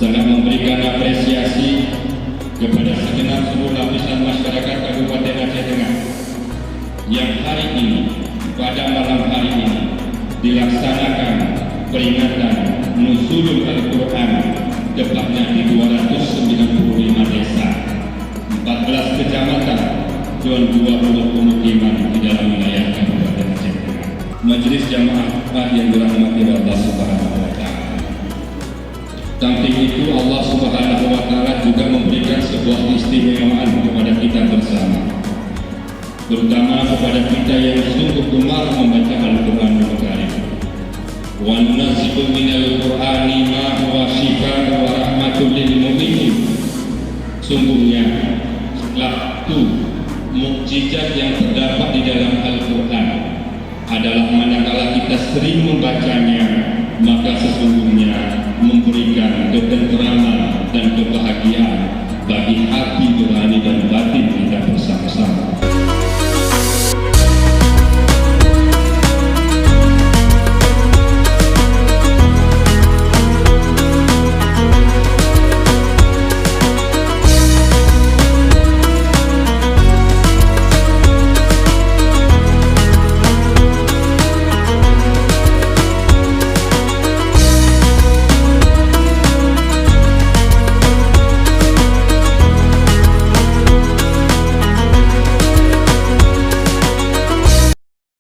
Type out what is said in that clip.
sangat memberikan apresiasi kepada segenap seluruh lapisan masyarakat Kabupaten Aceh Tengah yang hari ini, pada malam hari ini, dilaksanakan peringatan Nuzulul Al-Quran, tepatnya di 295 desa, 14 kecamatan, dan 20 pemukiman di dalam wilayah Kabupaten Aceh Tengah. Majelis Jamaah yang dirahmati Allah Subhanahu wa Ta'ala. Samping itu, Allah Subhanahu wa Ta'ala juga memberikan sebuah keistimewaan kepada kita bersama, terutama kepada kita yang sungguh gemar membaca Al-Quranul Karim. Wa nunazzilu minal Qur'ani ma huwa shifaa'un wa rahmatun lil mu'minin. Sungguhnya satu mukjizat yang terdapat di dalam Al-Quran adalah manakala kita sering membacanya, maka sesungguhnya memberikan ketenteraman dan kebahagiaan bagi hati nurani dan batin kita bersama-sama.